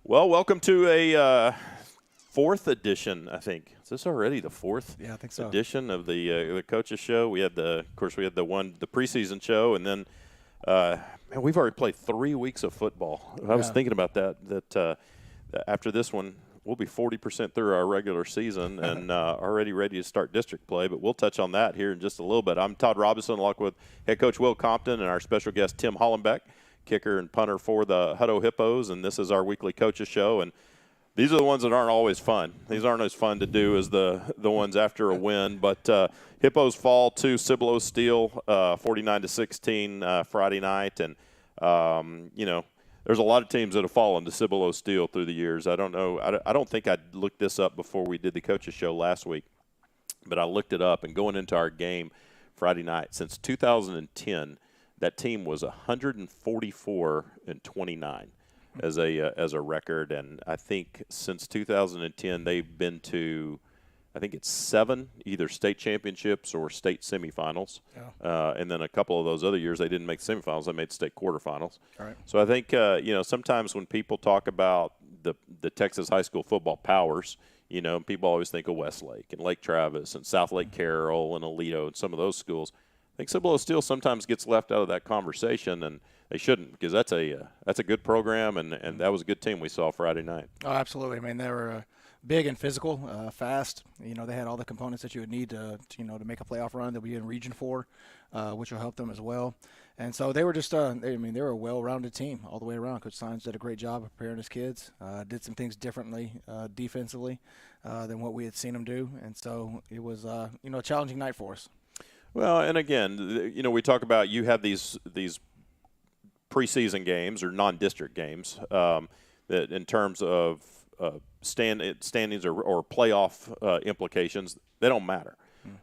Well, welcome to a fourth edition, I think. Is this already the fourth Yeah, I think so. edition of the Coaches Show? We had the preseason show, and then man, we've already played 3 weeks of football. I was Yeah. thinking about that after this one, we'll be 40% through our regular season and already ready to start district play, but we'll touch on that here in just a little bit. I'm Todd Robinson, along with head coach Will Compton and our special guest Tim Hollenbeck, kicker and punter for the Hutto Hippos, and this is our weekly coaches show. And these are the ones that aren't always fun. These aren't as fun to do as the ones after a win. But Hippos fall to Cibolo Steel 49-16 Friday night, and there's a lot of teams that have fallen to Cibolo Steel through the years. I don't know. I don't think I looked this up before we did the coaches show last week, but I looked it up. And going into our game Friday night, since 2010, that team was 144-29 as a record, and I think since 2010 they've been to, I think it's 7 either state championships or state semifinals. Yeah. And then a couple of those other years they didn't make semifinals; they made state quarterfinals. All right. So I think sometimes when people talk about the Texas high school football powers, people always think of Westlake and Lake Travis and South Lake Carroll and Aledo and some of those schools. I think Cibolo Steel sometimes gets left out of that conversation, and they shouldn't, because that's a good program, and that was a good team we saw Friday night. Oh, absolutely. I mean, they were big and physical, fast. They had all the components that you would need to make a playoff run. They'll be in Region 4, which will help them as well. And so they were just, they were a well-rounded team all the way around. Coach Sines did a great job of preparing his kids, did some things differently defensively than what we had seen them do. And so it was, a challenging night for us. Well, and again, we talk about you have these preseason games or non-district games that in terms of standings or playoff implications, they don't matter.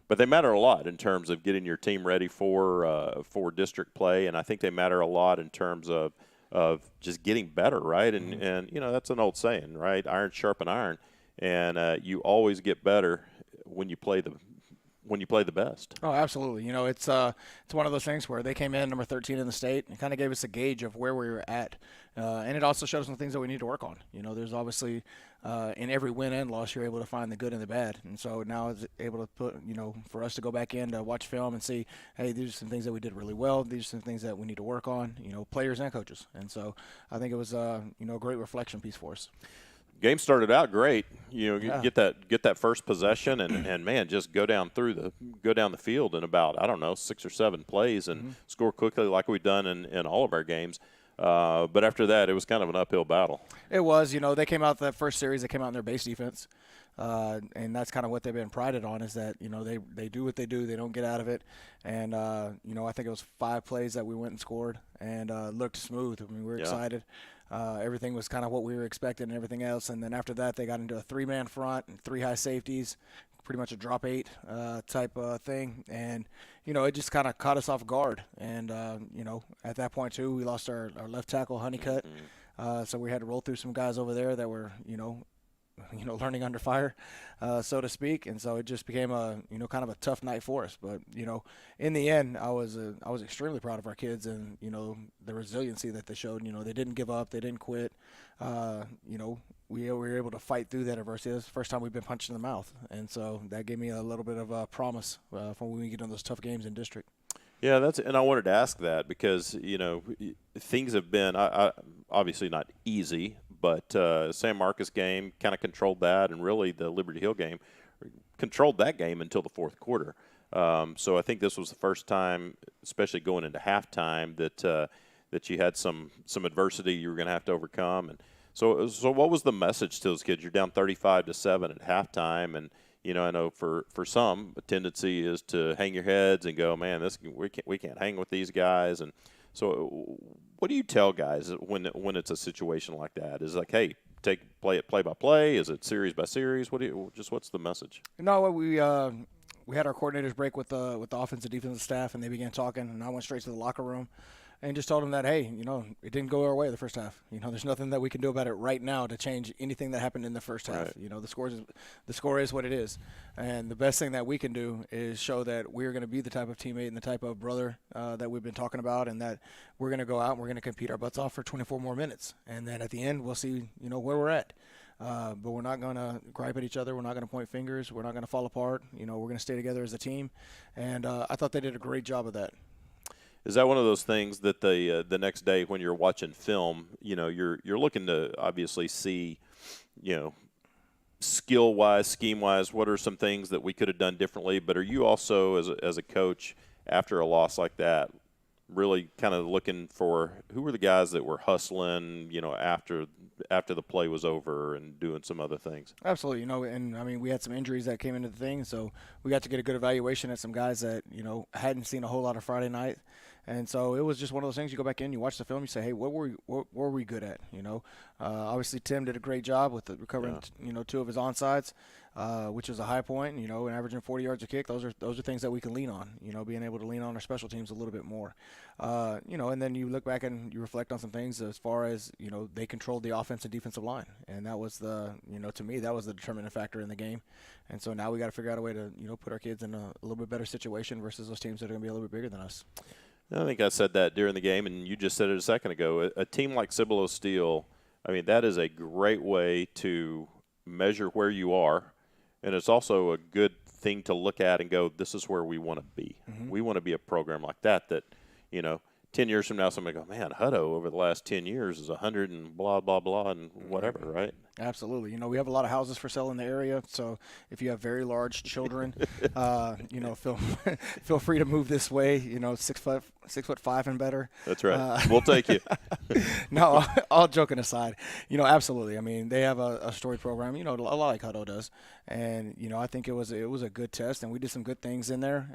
But they matter a lot in terms of getting your team ready for district play, and I think they matter a lot in terms of just getting better, right? And that's an old saying, right? Iron sharpen iron, and you always get better when you play the best. Oh, absolutely. It's one of those things where they came in number 13 in the state and kind of gave us a gauge of where we were at. And it also showed us some things that we need to work on. There's obviously in every win and loss, you're able to find the good and the bad. And so now it's able to put, for us to go back in to watch film and see, hey, these are some things that we did really well. These are some things that we need to work on, players and coaches. And so I think it was, a great reflection piece for us. Game started out great. Yeah. Get that first possession and man, just go down the field in about 6 or 7 plays and score quickly like we've done in all of our games. But after that, it was kind of an uphill battle. It was. They came out that first series. They came out in their base defense, and that's kind of what they've been prided on is that they do what they do. They don't get out of it. And I think it was 5 plays that we went and scored and looked smooth. I mean, we were excited. Everything was kind of what we were expecting and everything else. And then after that, they got into a 3-man front and 3 high safeties, pretty much a drop 8 type thing. And, it just kind of caught us off guard. And, at that point, too, we lost our left tackle, Honeycutt. So we had to roll through some guys over there that were, learning under fire, so to speak. And so it just became a, kind of a tough night for us. But, in the end, I was extremely proud of our kids and, the resiliency that they showed. They didn't give up. They didn't quit. We were able to fight through that adversity. This is the first time we've been punched in the mouth. And so that gave me a little bit of a promise for when we get on those tough games in district. Yeah, and I wanted to ask that because, things have been obviously not easy, but San Marcos game kind of controlled that, and really the Liberty Hill game controlled that game until the fourth quarter. So I think this was the first time, especially going into halftime, that you had some adversity you were going to have to overcome. And so what was the message to those kids? You're down 35-7 at halftime, and I know for some, a tendency is to hang your heads and go, man, we can't hang with these guys. And so what do you tell guys when it's a situation like that? Is it like, hey, play it play by play? Is it series by series? What's the message? No, we had our coordinators break with the offensive defensive staff, and they began talking, and I went straight to the locker room. and just told them that, hey, it didn't go our way the first half. There's nothing that we can do about it right now to change anything that happened in the first half. Right. The score is what it is, and the best thing that we can do is show that we're going to be the type of teammate and the type of brother that we've been talking about, and that we're going to go out and we're going to compete our butts off for 24 more minutes, and then at the end we'll see where we're at. But we're not going to gripe at each other. We're not going to point fingers. We're not going to fall apart. We're going to stay together as a team. And I thought they did a great job of that. Is that one of those things that the next day when you're watching film, you're looking to obviously see, skill-wise, scheme-wise, what are some things that we could have done differently? But are you also, as a coach, after a loss like that, really kind of looking for who were the guys that were hustling, after the play was over and doing some other things? Absolutely, and I mean we had some injuries that came into the thing, so we got to get a good evaluation at some guys that hadn't seen a whole lot of Friday night, and so it was just one of those things. You go back in, you watch the film, you say, hey, what were we good at? Obviously Tim did a great job with recovering, 2 of his onsides, which was a high point. And averaging 40 yards a kick. Those are things that we can lean on. Being able to lean on our special teams a little bit more. And then you look back and you reflect on some things as far as they controlled the offense and defensive line, and that was to me that was the determining factor in the game. And so now we got to figure out a way to put our kids in a little bit better situation versus those teams that are going to be a little bit bigger than us. I think I said that during the game, and you just said it a second ago. A team like Cibolo Steel, I mean, that is a great way to measure where you are, and it's also a good thing to look at and go, this is where we want to be. Mm-hmm. We want to be a program like that 10 years from now somebody go, man, Hutto over the last 10 years is 100 and blah, blah, blah, and whatever, right? Absolutely. We have a lot of houses for sale in the area, so if you have very large children, feel free to move this way, 6'5" and better. That's right. We'll take you. No, all joking aside, absolutely. I mean, they have a story program, a lot like Hutto does, and I think it was a good test, and we did some good things in there.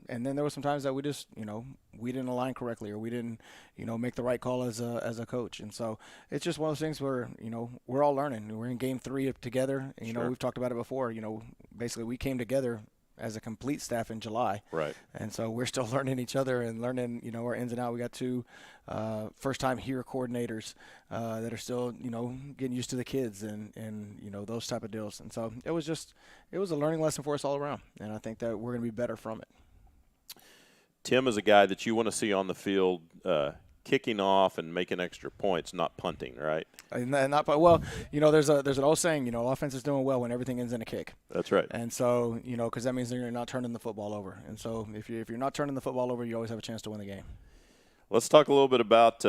And then there were some times that we just, we didn't align correctly, or we didn't, make the right call as a coach. And so it's just one of those things where, we're all learning. We're in game 3 together. Sure. We've talked about it before. Basically we came together as a complete staff in July. Right. And so we're still learning each other and learning, our ins and outs. We got 2 first-time here coordinators that are still, getting used to the kids and those type of deals. And so it was a learning lesson for us all around. And I think that we're going to be better from it. Tim is a guy that you want to see on the field kicking off and making extra points, not punting, right? And there's an old saying, offense is doing well when everything ends in a kick. That's right. And so, because that means that you're not turning the football over. And so if you're not turning the football over, you always have a chance to win the game. Let's talk a little bit about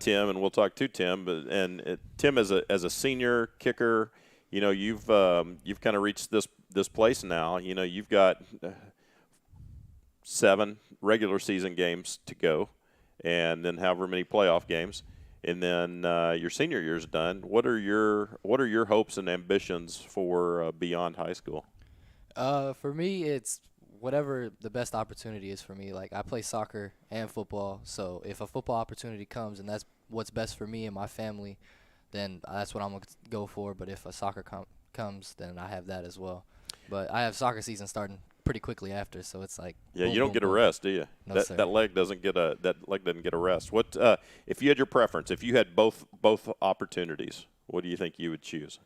Tim, and we'll talk to Tim. Tim as a senior kicker, you've kind of reached this place now. You've got 7 regular season games to go, and then however many playoff games, and then your senior year's done. What are your hopes and ambitions for beyond high school? For me, it's whatever the best opportunity is for me. Like, I play soccer and football, so if a football opportunity comes and that's what's best for me and my family, then that's what I'm going to go for. But if a soccer comes, then I have that as well. But I have soccer season starting pretty quickly after, so it's like boom, you don't get a rest, do you? No, sir. That leg doesn't get a rest. What if you had your preference? If you had both opportunities, what do you think you would choose?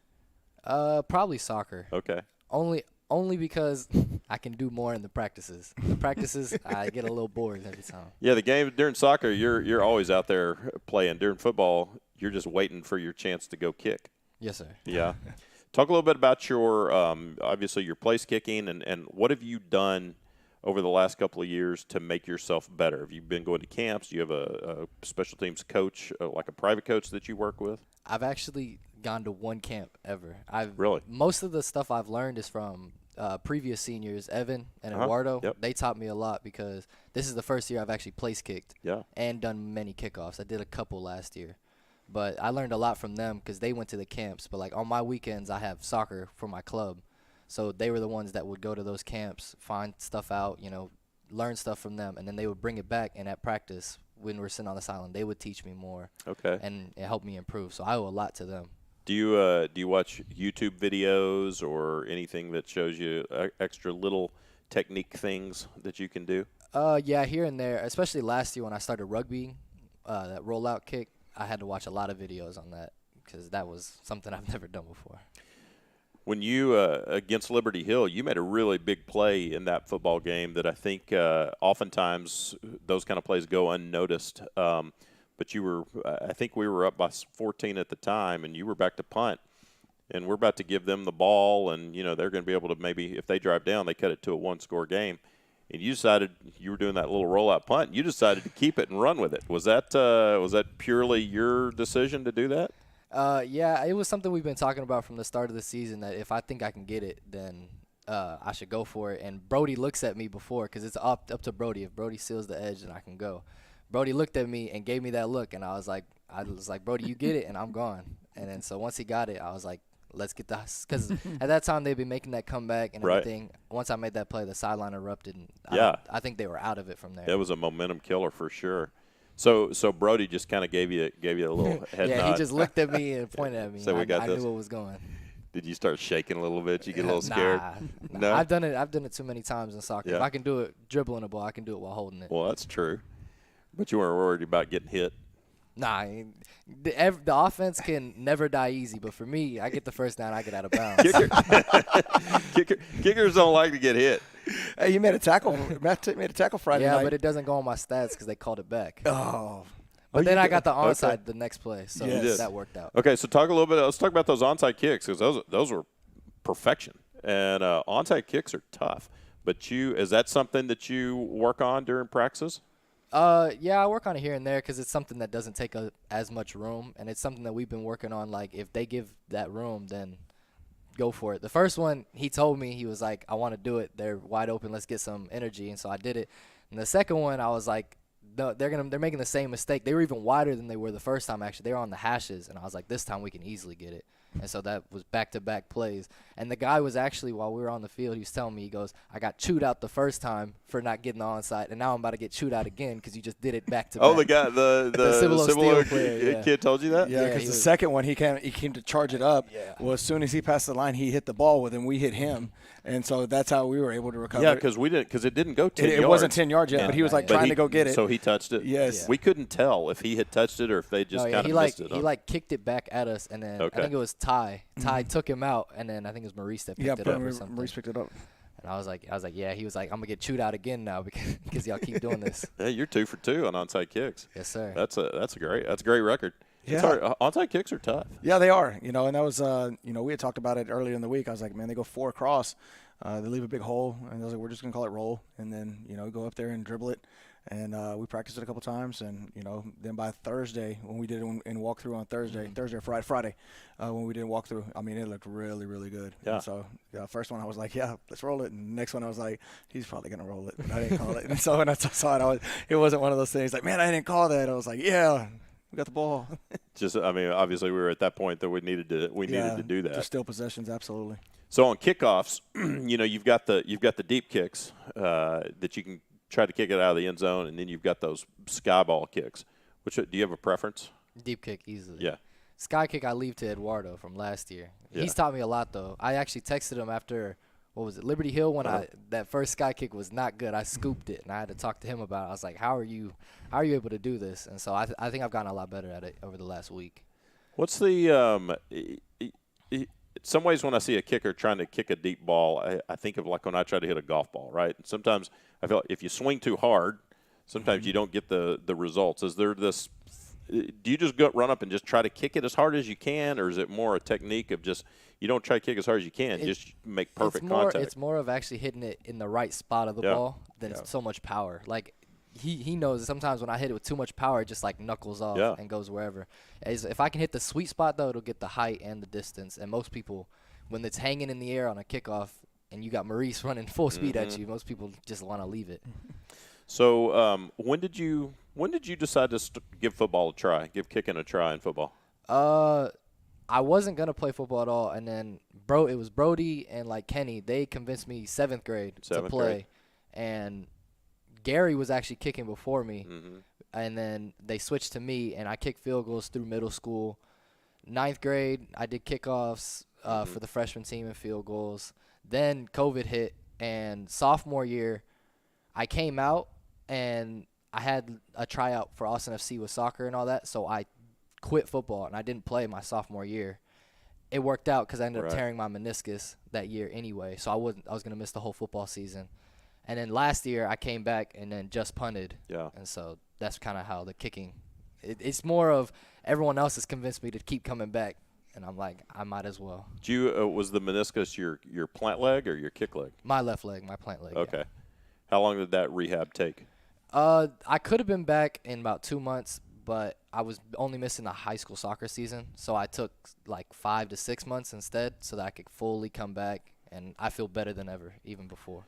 Probably soccer. Okay. Only because I can do more in the practices. The practices, I get a little bored every time. Yeah, the game during soccer, you're always out there playing. During football, you're just waiting for your chance to go kick. Yes, sir. Yeah. Talk a little bit about your obviously your place kicking and what have you done over the last couple of years to make yourself better? Have you been going to camps? Do you have a special teams coach, like a private coach that you work with? I've actually gone to one camp ever. Really? Most of the stuff I've learned is from previous seniors, Evan and Eduardo. Yep. They taught me a lot because this is the first year I've actually place kicked and done many kickoffs. I did a couple last year. But I learned a lot from them because they went to the camps. But, like, on my weekends, I have soccer for my club. So they were the ones that would go to those camps, find stuff out, learn stuff from them. And then they would bring it back. And at practice, when we're sitting on the sideline, they would teach me more. Okay. And it helped me improve. So I owe a lot to them. Do you watch YouTube videos or anything that shows you extra little technique things that you can do? Yeah, here and there. Especially last year when I started rugby. that rollout kick, I had to watch a lot of videos on that because that was something I've never done before. When you against Liberty Hill, you made a really big play in that football game that I think oftentimes those kind of plays go unnoticed. But you were, I think we were up by 14 at the time, and you were back to punt. And we're about to give them the ball, and, you know, they're going to be able to maybe, if they drive down, they cut it to a one-score game. And you decided you were doing that little rollout punt, and you decided to keep it and run with it. Was that purely your decision to do that? Yeah, it was something we've been talking about from the start of the season, that if I think I can get it, then I should go for it. And Brody looks at me before, because it's up to Brody. If Brody seals the edge, then I can go. Brody looked at me and gave me that look, and I was like, Brody, you get it, and I'm gone. And then so once he got it, I was like, let's get this. Because at that time, they'd been making that comeback and everything. Once I made that play, the sideline erupted, and I think they were out of it from there. It was a momentum killer for sure. So Brody just kind of gave you a little head nod. Yeah, he just looked at me and pointed at me. So I knew what was going. Did you start shaking a little bit? You get a little scared? Nah. No? I've done it too many times in soccer. Yeah. If I can do it dribbling a ball, I can do it while holding it. Well, that's true. But you weren't worried about getting hit? Nah, the offense can never die easy. But for me, I get the first down, I get out of bounds. Kickers don't like to get hit. Hey, you made a tackle. Matt made a tackle Friday night. Yeah, but it doesn't go on my stats because they called it back. Oh. But then I got the onside Okay. the next play, so Yes. that worked out. Okay, so talk a little bit. Let's talk about those onside kicks, because those were perfection. And onside kicks are tough. But is that something that you work on during practices? Yeah, I work on it here and there because it's something that doesn't take as much room, and it's something that we've been working on. Like, if they give that room, then go for it. The first one, he told me, he was like, I want to do it. They're wide open. Let's get some energy. And so I did it. And the second one, I was like, no, they're making the same mistake. They were even wider than they were the first time, actually. They were on the hashes, and I was like, this time we can easily get it. And so that was back-to-back plays. And the guy was actually, while we were on the field, he was telling me, he goes, I got chewed out the first time for not getting the onside, and now I'm about to get chewed out again because you just did it back-to-back. Oh, the guy, the Cibolo player, kid told you that? Yeah, because the second one, he came to charge it up. Yeah. Well, as soon as he passed the line, he hit the ball with him. We hit him. And so that's how we were able to recover. Yeah, because it didn't go 10 yards. It wasn't 10 yards yet, but he was trying to go get it. So he touched it. Yes. We couldn't tell if he had touched it or if they just kind of missed it. He kicked it back at us, and then I think it was Ty. Ty took him out, and then I think it was Maurice that picked it up or something. Maurice picked it up. And I was like, yeah. He was like, I'm gonna get chewed out again now because y'all keep doing this. Hey, you're 2 for 2 on onside kicks. Yes, sir. That's a great record. Yeah. Onside kicks are tough. Yeah, they are. And that was we had talked about it earlier in the week. I was like, man, they go 4 across. They leave a big hole, and I was like, we're just gonna call it roll, and then go up there and dribble it. And we practiced it a couple times, and then by Thursday, when we did it in walkthrough on Thursday or Friday, when we did walkthrough, I mean, it looked really, really good. Yeah. And so first one I was like, yeah, let's roll it. And the next one I was like, he's probably gonna roll it. And I didn't call it. And so when I saw it, it wasn't one of those things like, man, I didn't call that. I was like, yeah, we got the ball. Obviously we were at that point that we needed to do that. Just steal possessions, absolutely. So on kickoffs, you've got the deep kicks that you can try to kick it out of the end zone, and then you've got those sky ball kicks. Do you have a preference? Deep kick, easily. Yeah. Sky kick I leave to Eduardo from last year. Yeah. He's taught me a lot, though. I actually texted him after, Liberty Hill, when that first sky kick was not good. I scooped it, and I had to talk to him about it. I was like, how are you able to do this? And so I think I've gotten a lot better at it over the last week. What's the some ways when I see a kicker trying to kick a deep ball, I think of like when I try to hit a golf ball, right? And sometimes I feel like if you swing too hard, sometimes you don't get the results. Is there this – do you just run up and just try to kick it as hard as you can, or is it more a technique of just you don't try to kick as hard as you can, just make perfect contact? It's more of actually hitting it in the right spot of the ball than so much power. Like, he knows that sometimes when I hit it with too much power, it just, knuckles off and goes wherever. If I can hit the sweet spot, though, it'll get the height and the distance. And most people, when it's hanging in the air on a kickoff and you got Maurice running full speed at you, most people just want to leave it. So when did you decide to give football a try, give kicking a try in football? I wasn't going to play football at all. And then it was Brody and, Kenny. They convinced me 7th grade to play. And Gary was actually kicking before me, and then they switched to me, and I kicked field goals through middle school. 9th grade, I did kickoffs for the freshman team and field goals. Then COVID hit, and sophomore year, I came out, and I had a tryout for Austin FC with soccer and all that, so I quit football and I didn't play my sophomore year. It worked out because I ended up tearing my meniscus that year anyway, so I was going to miss the whole football season. And then last year I came back and then just punted. Yeah. And so that's kind of how the kicking. It's more of everyone else has convinced me to keep coming back, and I'm like, I might as well. Do you was the meniscus your plant leg or your kick leg? My left leg, my plant leg. Okay. Yeah. How long did that rehab take? I could have been back in about 2 months, but I was only missing the high school soccer season, so I took like 5 to 6 months instead so that I could fully come back, and I feel better than ever, even before.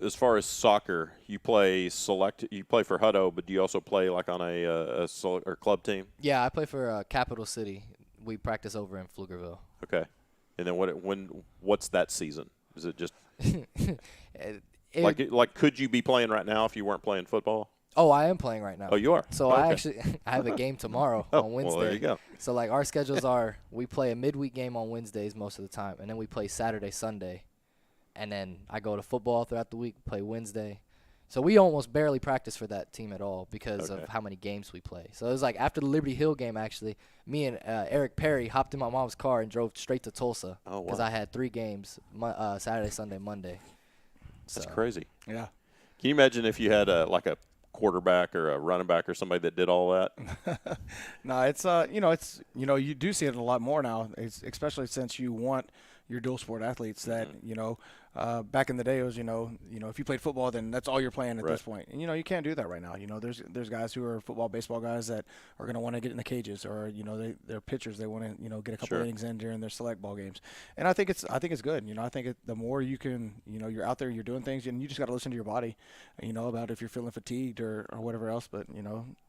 As far as soccer, you play for Hutto, but do you also play like on a select or club team? Yeah, I play for Capital City. We practice over in Pflugerville. Okay. And then what's that season? Is it just like could you be playing right now if you weren't playing football? Oh, I am playing right now. Oh, you are? So I have a game tomorrow on Wednesday. Well, there you go. So like our schedules are we play a midweek game on Wednesdays most of the time, and then we play Saturday, Sunday. And then I go to football throughout the week, play Wednesday. So we almost barely practice for that team at all because of how many games we play. So it was like after the Liberty Hill game, actually, me and Eric Perry hopped in my mom's car and drove straight to Tulsa because I had 3 games, Saturday, Sunday, Monday. That's crazy. Yeah. Can you imagine if you had a quarterback or a running back or somebody that did all that? No, it's you do see it a lot more now, especially since you want your dual sport athletes that, back in the day it was, if you played football, then that's all you're playing at this point. And, you can't do that right now. There's guys who are football, baseball guys that are going to want to get in the cages or, they're pitchers. They want to, get a couple innings in during their select ball games. And I think it's good. I think the more you can, you're out there, you're doing things, and you just got to listen to your body, about if you're feeling fatigued or whatever else. But,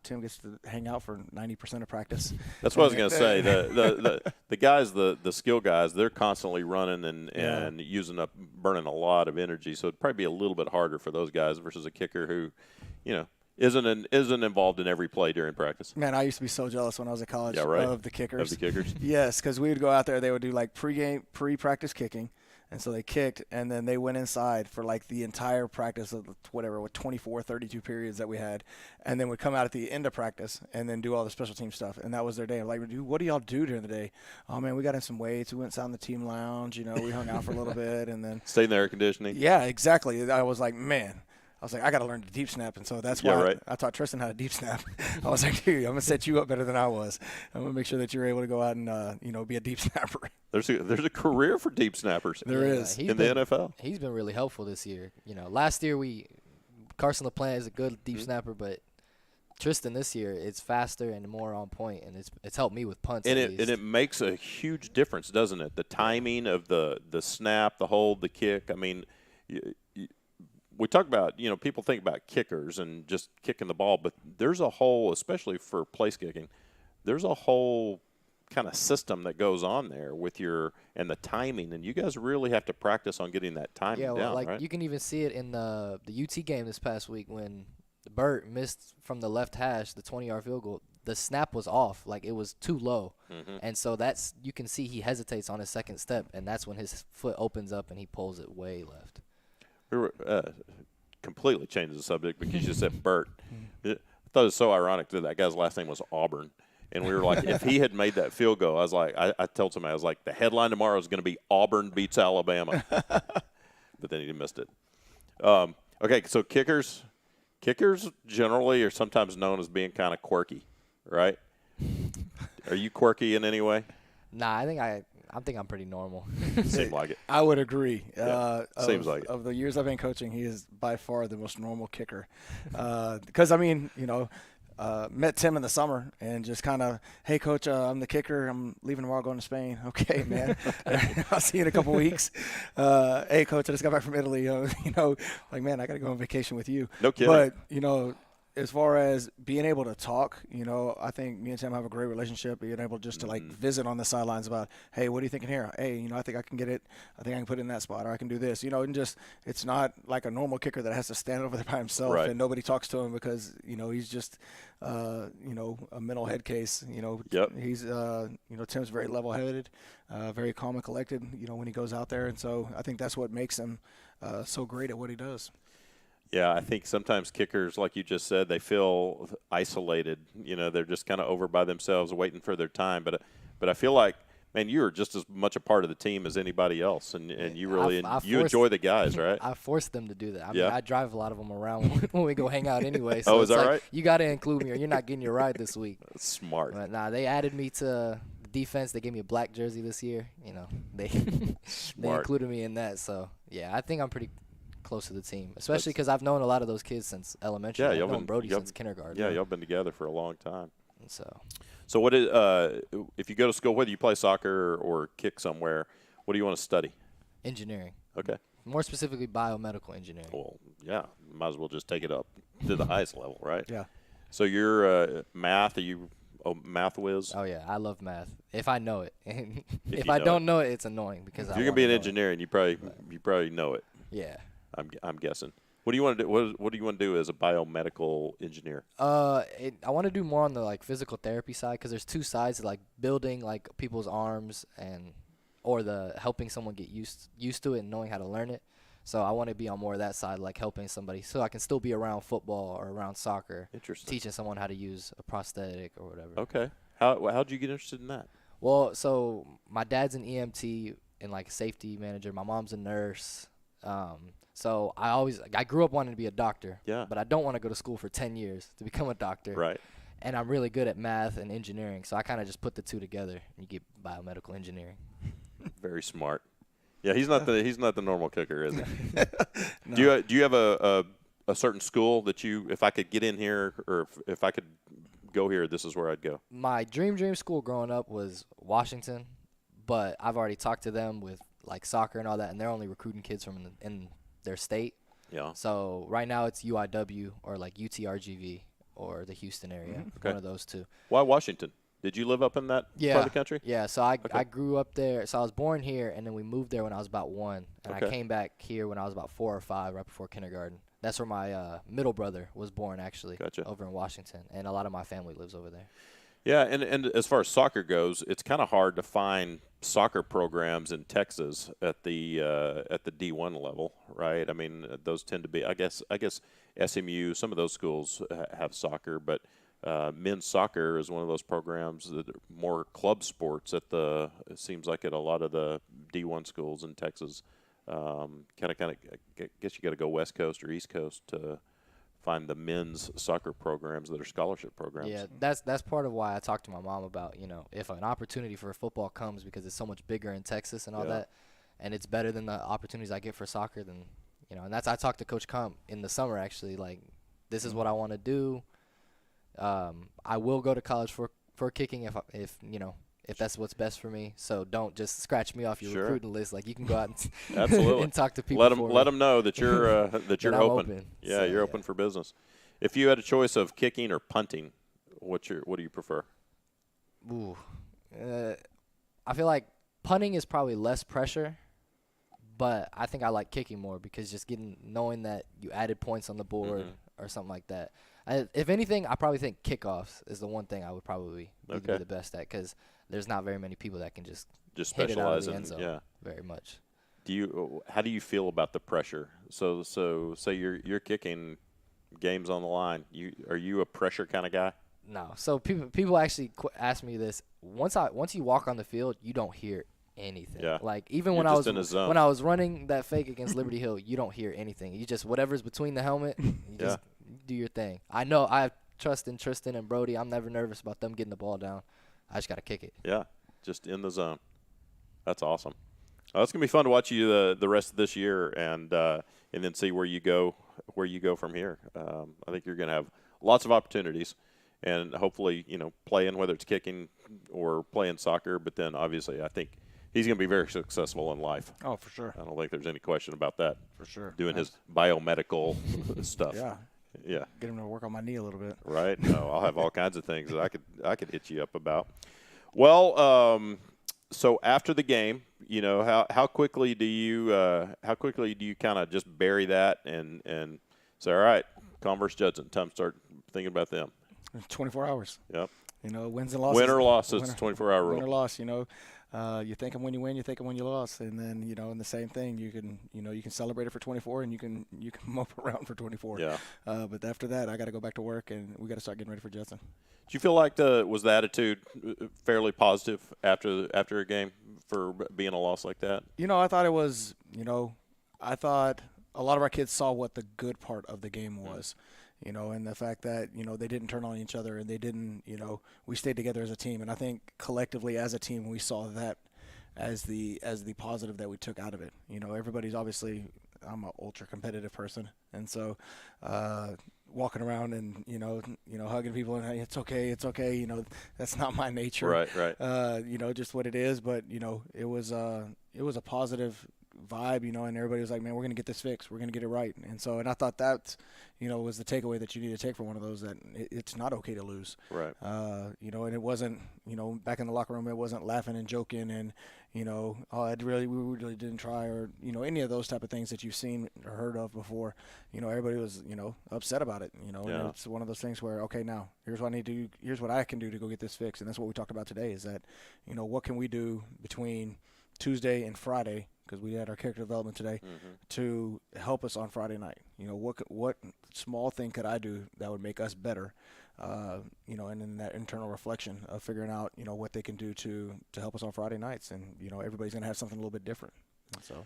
Tim gets to hang out for 90% of practice. That's what I was going to say. The guys, the skill guys, they're constantly running and burning a lot of energy. So it'd probably be a little bit harder for those guys versus a kicker who, isn't involved in every play during practice. Man, I used to be so jealous when I was at college of the kickers. Of the kickers? Yes, because we would go out there. They would do like pre-practice kicking. And so they kicked, and then they went inside for like the entire practice of 24, 32 periods that we had, and then would come out at the end of practice and then do all the special team stuff. And that was their day. I'm like, what do y'all do during the day? Oh, man, we got in some weights. We went down the team lounge. We hung out for a little bit. And then stayed in the air conditioning. Yeah, exactly. I was like, man. I was like, I got to learn to deep snap, and so that's why I taught Tristan how to deep snap. I was like, dude, I'm going to set you up better than I was. I'm going to make sure that you're able to go out and, be a deep snapper. There's a career for deep snappers. There is. In the NFL. He's been really helpful this year. Last year Carson LaPlante is a good deep snapper, but Tristan this year it's faster and more on point, and it's helped me with punts. And it makes a huge difference, doesn't it? The timing of the snap, the hold, the kick. I mean, we talk about, people think about kickers and just kicking the ball, but there's a whole, especially for place kicking, there's a whole kind of system that goes on there with and the timing, and you guys really have to practice on getting that timing down, right? You can even see it in the UT game this past week when Burt missed from the left hash the 20-yard field goal. The snap was off, like it was too low, and so you can see he hesitates on his second step, and that's when his foot opens up and he pulls it way left. We were completely changed the subject because you just said Burt. I thought it was so ironic that guy's last name was Auburn. And we were like, if he had made that field goal, I was like, I told somebody, I was like, the headline tomorrow is going to be Auburn beats Alabama. But then he missed it. Okay, so kickers generally are sometimes known as being kind of quirky, right? Are you quirky in any way? Nah, I think I'm pretty normal. Seems like it. I would agree. Seems like it. Of the years I've been coaching, he is by far the most normal kicker. Because, met Tim in the summer and just kind of, hey, Coach, I'm the kicker. I'm leaving tomorrow going to Spain. Okay, man. I'll see you in a couple weeks. Hey, Coach, I just got back from Italy. Like, man, I got to go on vacation with you. No kidding. But, as far as being able to talk, I think me and Tim have a great relationship. Being able just to visit on the sidelines about, hey, what are you thinking here? Hey, I think I can get it. I think I can put it in that spot, or I can do this. And just it's not like a normal kicker that has to stand over there by himself and nobody talks to him because he's just a mental head case. He's Tim's very level-headed, very calm and collected. When he goes out there, and so I think that's what makes him so great at what he does. Yeah, I think sometimes kickers, like you just said, they feel isolated. They're just kind of over by themselves, waiting for their time. But I feel like, man, you are just as much a part of the team as anybody else, and you really you enjoy the guys, right? I force them to do that. I mean, I drive a lot of them around when we go hang out anyway. So oh, is it's that like, right? You got to include me, or you're not getting your ride this week. That's smart. But they added me to the defense. They gave me a black jersey this year. They they included me in that. So yeah, I think I'm pretty close to the team, especially because I've known a lot of those kids since elementary. Yeah, I've known Brody since kindergarten. Yeah, y'all been together for a long time. And so what is if you go to school, whether you play soccer or kick somewhere, what do you want to study? Engineering. Okay. More specifically, biomedical engineering. Well, yeah, might as well just take it up to the highest level, right? Yeah. So you're math? Are you a math whiz? Oh yeah, I love math. If I know it, and if I don't know it, it's annoying because if you're gonna be an engineer, and you probably know it. Yeah. I'm guessing. What do you want to do? What do you want to do as a biomedical engineer? I want to do more on the physical therapy side, because there's two sides, building people's arms or the helping someone get used to it and knowing how to learn it. So I want to be on more of that side, helping somebody, so I can still be around football or around soccer. Interesting. Teaching someone how to use a prosthetic or whatever. Okay. How'd you get interested in that? Well, so my dad's an EMT and safety manager. My mom's a nurse. So I grew up wanting to be a doctor. Yeah. But I don't want to go to school for 10 years to become a doctor. Right. And I'm really good at math and engineering, so I kind of just put the two together, and you get biomedical engineering. Very smart. Yeah, he's not the normal kicker, is he? No. Do you have a certain school that if I could get in here, or if I could go here, this is where I'd go? My dream school growing up was Washington, but I've already talked to them with soccer and all that, and they're only recruiting kids from in their state. Yeah. So right now it's UIW or UTRGV or the Houston area. Okay. One of those two. Why Washington? Did you live up in that part of the country? Yeah, so I grew up there. So I was born here, and then we moved there when I was about 1. And Okay. I came back here when I was about 4 or 5, right before kindergarten. That's where my middle brother was born, actually. Gotcha. Over in Washington. And a lot of my family lives over there. Yeah, and as far as soccer goes, it's kind of hard to find soccer programs in Texas at the D1 level, right? I mean, those tend to be, I guess SMU, some of those schools have soccer, but men's soccer is one of those programs that are more club sports it seems like at a lot of the D1 schools in Texas. I guess you got to go West Coast or East Coast to find the men's soccer programs that are scholarship programs. Yeah, that's part of why I talked to my mom about, if an opportunity for football comes, because it's so much bigger in Texas and all that, and it's better than the opportunities I get for soccer, then, and I talked to Coach Comp in the summer, actually, this is what I want to do. I will go to college for kicking if that's what's best for me. So don't just scratch me off your recruiting list. You can go out and absolutely and talk to people. Let them know that you're that you're open. Yeah, so, you're open for business. If you had a choice of kicking or punting, what do you prefer? Ooh, I feel like punting is probably less pressure, but I think I like kicking more, because just knowing that you added points on the board or something like that. If anything, I probably think kickoffs is the one thing I would probably be the best at, because there's not very many people that can just hit it out of the end zone very much. How do you feel about the pressure? So say you're kicking, games on the line. Are you a pressure kind of guy? No. So people actually ask me this. Once you walk on the field, you don't hear anything. Yeah. Even when I was running that fake against Liberty Hill, you don't hear anything. You just, whatever's between the helmet, you just do your thing. I know I have trust in Tristan and Brody. I'm never nervous about them getting the ball down. I just got to kick it. Yeah, just in the zone. That's awesome. It's gonna be fun to watch you the rest of this year, and then see where you go from here. I think you're gonna have lots of opportunities, and hopefully playing, whether it's kicking or playing soccer. But then obviously I think he's going to be very successful in life. Oh, for sure. I don't think there's any question about that. For sure. Doing his biomedical stuff. Yeah. Yeah. Get him to work on my knee a little bit. Right. No, I'll have all kinds of things that I could hit you up about. Well, so after the game, how quickly do you kind of just bury that and say, all right, Converse Judson, time to start thinking about them? 24 hours. Yep. You know, wins and losses. Win or loss, it's a 24-hour rule. Win or loss, you know. You thank them when you win, you thank them when you lost, and then you know, in the same thing, you can celebrate it for 24, and you can mope around for 24. Yeah. But after that, I got to go back to work, and we got to start getting ready for Judson. Did you feel like was the attitude fairly positive after a game for being a loss like that? You know, I thought it was. You know, I thought a lot of our kids saw what the good part of the game was. You know, and the fact that, you know, they didn't turn on each other and they didn't, you know, we stayed together as a team. And I think collectively as a team, we saw that as the positive that we took out of it. You know, everybody's obviously, I'm an ultra competitive person. And so walking around and, you know, hugging people and, hey, it's okay. You know, that's not my nature. Right. You know, just what it is. But, you know, it was a positive vibe, you know, and everybody was like, man, we're going to get this fixed. We're going to get it right. And I thought that, you know, was the takeaway that you need to take from one of those, that it's not okay to lose. Right. You know, and it wasn't, you know, back in the locker room, it wasn't laughing and joking and, you know, we really didn't try, or, you know, any of those type of things that you've seen or heard of before. You know, everybody was, you know, upset about it, you know, and it's one of those things where, okay, now here's what I need to do. Here's what I can do to go get this fixed. And that's what we talked about today, is that, you know, what can we do between Tuesday and Friday, because we had our character development today, to help us on Friday night. You know, what small thing could I do that would make us better? You know, and in that internal reflection of figuring out, you know, what they can do to help us on Friday nights. And, you know, everybody's going to have something a little bit different. And so,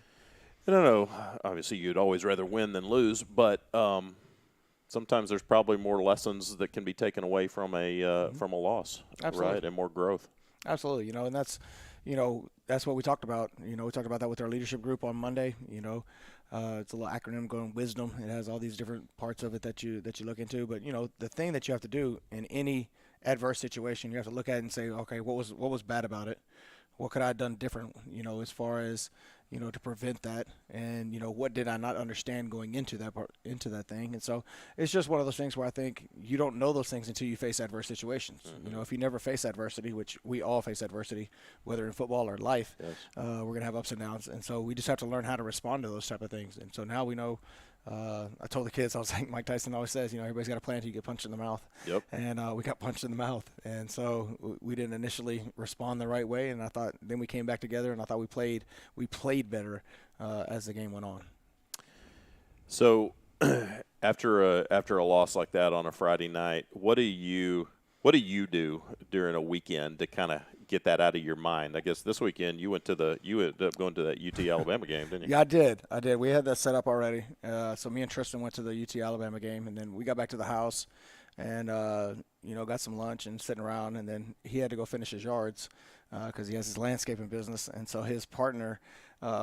I don't know. Obviously, you'd always rather win than lose, but sometimes there's probably more lessons that can be taken away from a loss, Absolutely. Right, and more growth. Absolutely. You know, and that's, you know, that's what we talked about. You know, we talked about that with our leadership group on Monday. You know, it's a little acronym going WISDOM. It has all these different parts of it that you look into. But, you know, the thing that you have to do in any adverse situation, you have to look at it and say, okay, what was bad about it? What could I have done different, you know, as far as, you know, to prevent that? And, you know, what did I not understand going into that thing? And so it's just one of those things where I think you don't know those things until you face adverse situations. You know, if you never face adversity, which we all face adversity, whether in football or life, we're going to have ups and downs. And so we just have to learn how to respond to those type of things. And so now we know. I told the kids, I was like, Mike Tyson always says, you know, everybody's got a plan until you get punched in the mouth. Yep. And we got punched in the mouth. And so we didn't initially respond the right way. And I thought, then we came back together, and I thought we played better as the game went on. So after a loss like that on a Friday night, what do you do during a weekend to kind of get that out of your mind? I guess this weekend you ended up going to that UT Alabama game, didn't you? Yeah, I did. We had that set up already. So me and Tristan went to the UT Alabama game, and then we got back to the house and, you know, got some lunch and sitting around, and then he had to go finish his yards because he has his landscaping business, and so his partner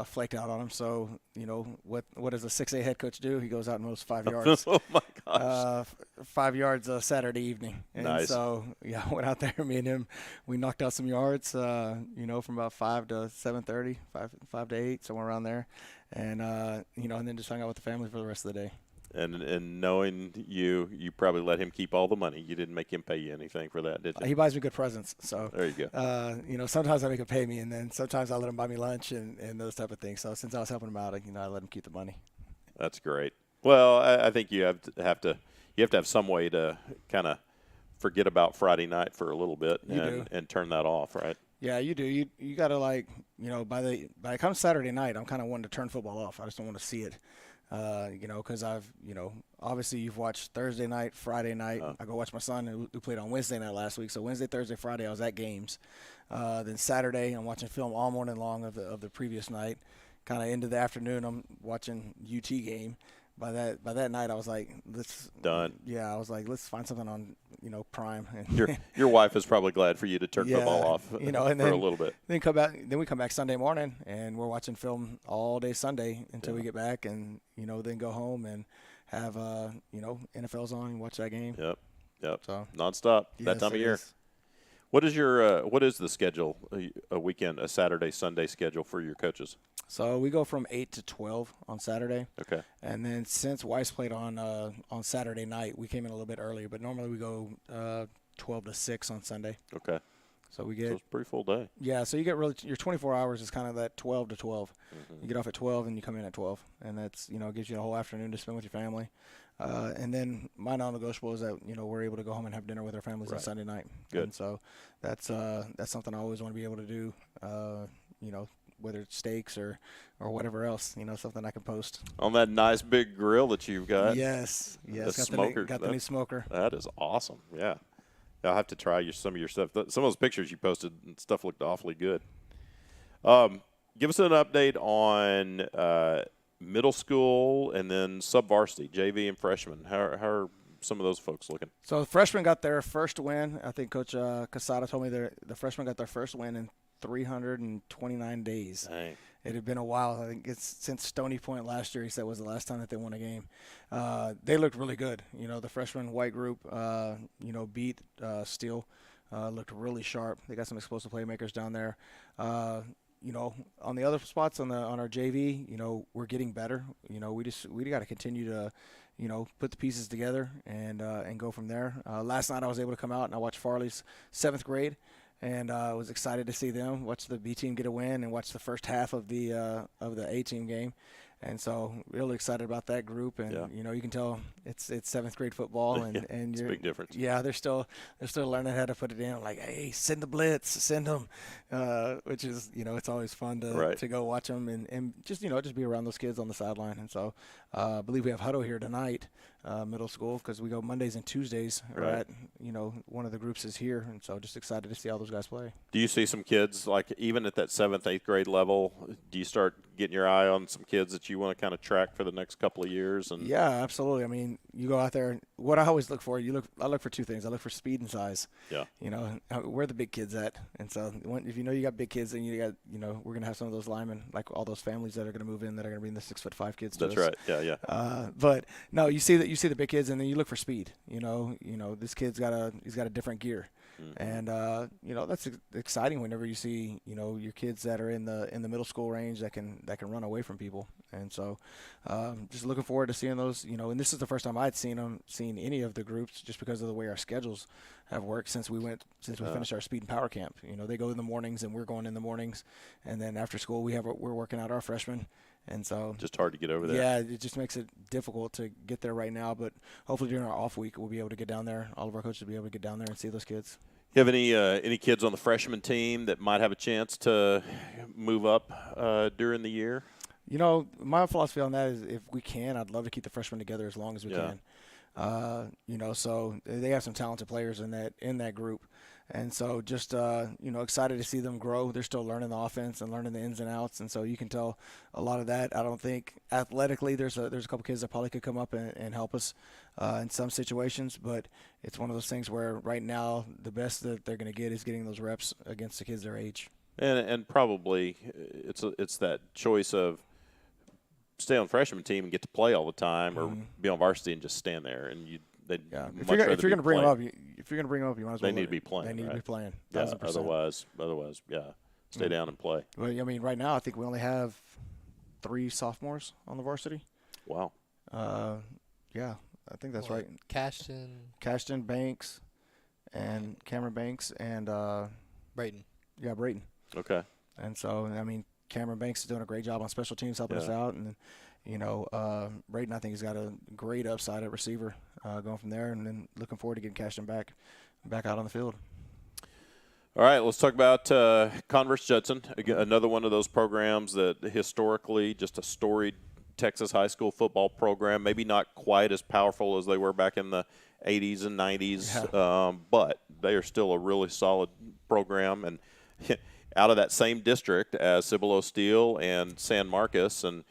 flaked out on him. So, you know, what does a 6A head coach do? He goes out and mows 5 yards. Oh, my gosh. 5 yards Saturday evening. And nice. So, yeah, I went out there, me and him, we knocked out some yards, you know, from about 5 to 7:30, 5 to 8, somewhere around there. And, you know, and then just hung out with the family for the rest of the day. And knowing you probably let him keep all the money. You didn't make him pay you anything for that, did you? He buys me good presents. So there you go. You know, sometimes I make him pay me, and then sometimes I let him buy me lunch and those type of things. So since I was helping him out, you know, I let him keep the money. That's great. Well, I think you have to have some way to kind of forget about Friday night for a little bit and turn that off, right? Yeah, you do. You got to, like, you know, by the come Saturday night, I'm kind of wanting to turn football off. I just don't want to see it. You know, because I've, you know, obviously you've watched Thursday night, Friday night. I go watch my son who played on Wednesday night last week. So Wednesday, Thursday, Friday, I was at games. Then Saturday, I'm watching film all morning long of the previous night. Kind of into the afternoon, I'm watching UT game. By that night, I was like, let's done. Yeah, I was like, let's find something on, you know, Prime. And your wife is probably glad for you to turn football off, you know, and for then, a little bit. Then we come back Sunday morning, and we're watching film all day Sunday until we get back, and, you know, then go home and have you know, NFL's on and watch that game. Yep. So nonstop that time of year. What is the schedule? A weekend, a Saturday, Sunday schedule for your coaches? So we go from 8 to 12 on Saturday. Okay. And then since Weiss played on Saturday night, we came in a little bit earlier. But normally we go 12 to 6 on Sunday. Okay. So we get. So it's a pretty full day. Yeah. So you get your 24 hours is kind of that 12 to 12. Mm-hmm. You get off at 12 and you come in at 12, and that's, you know, gives you a whole afternoon to spend with your family. And then my non-negotiable is that, we're able to go home and have dinner with our families on Sunday night. Good. And so that's something I always want to be able to do, whether it's steaks or whatever else, something I can post. On that nice big grill that you've got. Yes. The smoker. Got the new smoker. That is awesome. Yeah. I'll have to try some of your stuff. Some of those pictures you posted and stuff looked awfully good. Give us an update on middle school and then sub-varsity, JV and freshman. How are some of those folks looking? So the freshmen got their first win. I think Coach Casada told me the freshmen got their first win in 329 days. Dang. It had been a while. I think it's since Stony Point last year, he said, was the last time that they won a game. They looked really good. The freshman white group, beat Steele, looked really sharp. They got some explosive playmakers down there. On the other spots on our JV, we're getting better. We got to continue to, put the pieces together and go from there. Last night I was able to come out and I watched Farley's 7th grade. And I was excited to see them, watch the B team get a win, and watch the first half of the A team game. And so really excited about that group. And you can tell it's 7th grade football, and it's a big difference. Yeah, they're still learning how to put it in. Like, hey, send the blitz, send them, which is it's always fun to go watch them and just just be around those kids on the sideline. And so I believe we have Hutto here tonight, middle school, because we go Mondays and Tuesdays. Right. One of the groups is here, and so just excited to see all those guys play. Do you see some kids, like even at that 7th, 8th grade level, do you start getting your eye on some kids that you want to kind of track for the next couple of years? And yeah, absolutely. I mean, you go out there. What I always look for, I look for two things. I look for speed and size. Yeah. Where the big kids at? And so if you got big kids, then you got we're gonna have some of those linemen, like all those families that are gonna move in that are gonna be in the 6'5" kids. That's right. Yeah. But no, you see the big kids, and then you look for speed. This kid's got a different gear. Mm-hmm. And that's exciting whenever you see your kids that are in the middle school range that can run away from people. And so just looking forward to seeing those. And this is the first time I'd seen any of the groups, just because of the way our schedules have worked since we finished our speed and power camp. They go in the mornings and we're going in the mornings, and then after school we're working out our freshmen. And so just hard to get over there. Yeah, it just makes it difficult to get there right now. But hopefully during our off week, we'll be able to get down there. All of our coaches will be able to get down there and see those kids. You have any kids on the freshman team that might have a chance to move up during the year? My philosophy on that is, if we can, I'd love to keep the freshmen together as long as we can. So they have some talented players in that group. And so just, excited to see them grow. They're still learning the offense and learning the ins and outs. And so you can tell a lot of that. I don't think athletically there's a couple kids that probably could come up and help us in some situations. But it's one of those things where right now the best that they're going to get is getting those reps against the kids their age. And probably it's that choice of stay on the freshman team and get to play all the time, or be on varsity and just stand there. And if you're going to bring them up, you might as well. They need to be playing. They need to be playing. 1,000%. Otherwise, stay down and play. Well, I mean, right now I think we only have 3 sophomores on the varsity. Wow. Yeah, I think that's right. Cashton, Banks, and Cameron Banks, and Brayton. Yeah, Brayton. Okay. And so, I mean, Cameron Banks is doing a great job on special teams, helping us out, and Brayton, I think he's got a great upside at receiver going from there, and then looking forward to getting Cashton back out on the field. All right, let's talk about Converse Judson, another one of those programs that historically just a storied Texas high school football program, maybe not quite as powerful as they were back in the 80s and 90s, but they are still a really solid program, and out of that same district as Cibolo Steele and San Marcos, and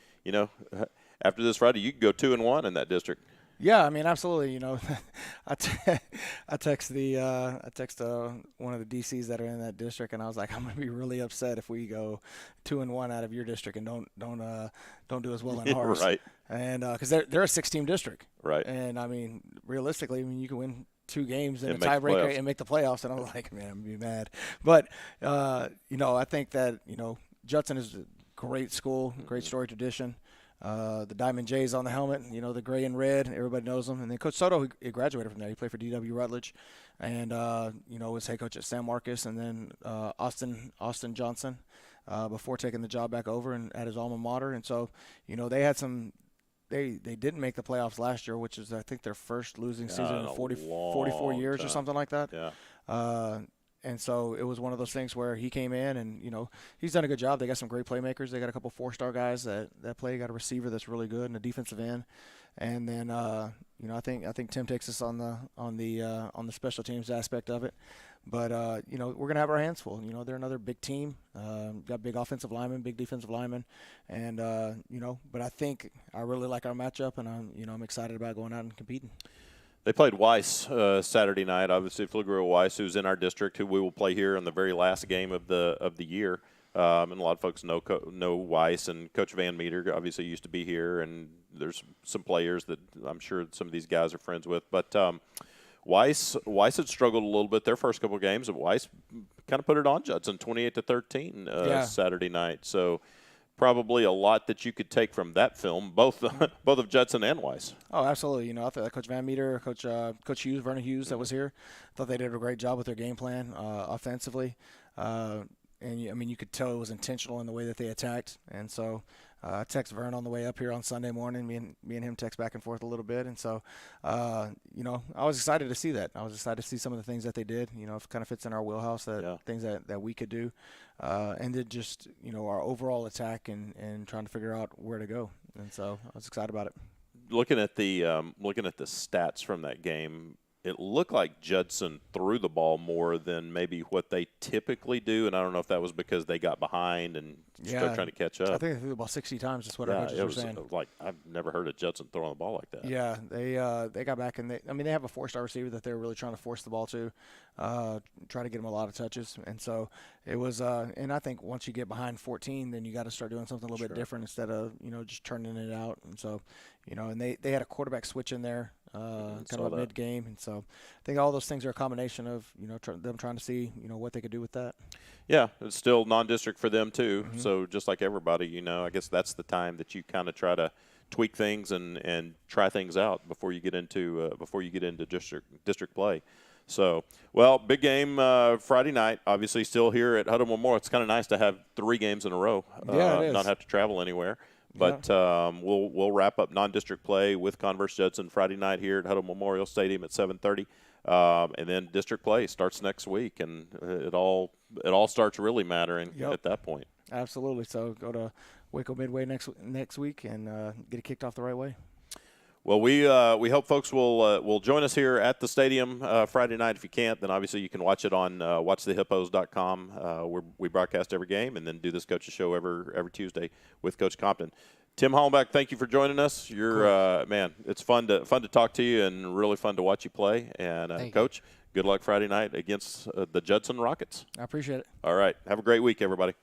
after this Friday, you can go 2-1 in that district. Yeah, I mean, absolutely. I text one of the DCs that are in that district, and I was like, I'm gonna be really upset if we go 2-1 out of your district and don't do as well in ours. Right. And because they're a 6-team district. Right. And I mean, realistically, you can win 2 games in a tiebreaker and make the playoffs, and I'm like, man, I'm gonna be mad. But I think that Judson is a great school, great story tradition. The Diamond J's on the helmet, the gray and red, everybody knows them. And then Coach Soto, he graduated from there. He played for DW Rutledge, and was head coach at San Marcos, and then Austin Johnson before taking the job back over and at his alma mater. And so they had some they didn't make the playoffs last year, which is I think their first losing season in 44 years time. or something like that. Yeah. And so it was one of those things where he came in and, he's done a good job. They got some great playmakers. They got a couple 4-star guys that play. Got a receiver that's really good and a defensive end. And then, I think Tim takes us on the special teams aspect of it. But, we're going to have our hands full. They're another big team. Got big offensive linemen, big defensive linemen. And, but I think I really like our matchup, and I'm excited about going out and competing. They played Weiss Saturday night. Obviously, Flugeril Weiss, who's in our district, who we will play here in the very last game of the year. And a lot of folks know Weiss, and Coach Van Meter obviously used to be here, and there's some players that I'm sure some of these guys are friends with. But Weiss had struggled a little bit their first couple of games, and Weiss kind of put it on Judson, 28-13 Saturday night. So probably a lot that you could take from that film, both of Judson and Weiss. Oh, absolutely. I thought Coach Van Meter, Coach Hughes, Vernon Hughes, that was here, I thought they did a great job with their game plan offensively. And you could tell it was intentional in the way that they attacked. And so I text Vern on the way up here on Sunday morning. Me and him text back and forth a little bit. And so, I was excited to see that. I was excited to see some of the things that they did. It kind of fits in our wheelhouse, things that we could do. And then just, our overall attack and trying to figure out where to go. And so I was excited about it. Looking at the stats from that game, it looked like Judson threw the ball more than maybe what they typically do, and I don't know if that was because they got behind and started trying to catch up. I think they threw the ball 60 times. That's what our coaches were saying. Like I've never heard of Judson throwing the ball like that. Yeah, they got back and they have a 4-star receiver that they're really trying to force the ball to, try to get him a lot of touches, and so it was. And I think once you get behind 14, then you got to start doing something a little bit different instead of just turning it out. And so, and they had a quarterback switch in there. Kind of mid-game, and so I think all those things are a combination of them trying to see what they could do with that. Yeah, it's still non-district for them too. Mm-hmm. So just like everybody, I guess that's the time that you kind of try to tweak things and try things out before you get into district play. So, well, big game Friday night. Obviously, still here at Hutto Memorial. It's kind of nice to have 3 games in a row. Not have to travel anywhere. But we'll wrap up non-district play with Converse Judson Friday night here at Hutto Memorial Stadium at 7:30, and then district play starts next week, and it all starts really mattering at that point. Absolutely. So go to Waco Midway next week and get it kicked off the right way. Well, we hope folks will join us here at the stadium Friday night. If you can't, then obviously you can watch it on watchthehippos.com, where we broadcast every game and then do this coach's show every Tuesday with Coach Compton. Tim Hollenbach, thank you for joining us. You're man, it's fun to talk to you and really fun to watch you play. And Coach, good luck Friday night against the Judson Rockets. I appreciate it. All right, have a great week, everybody.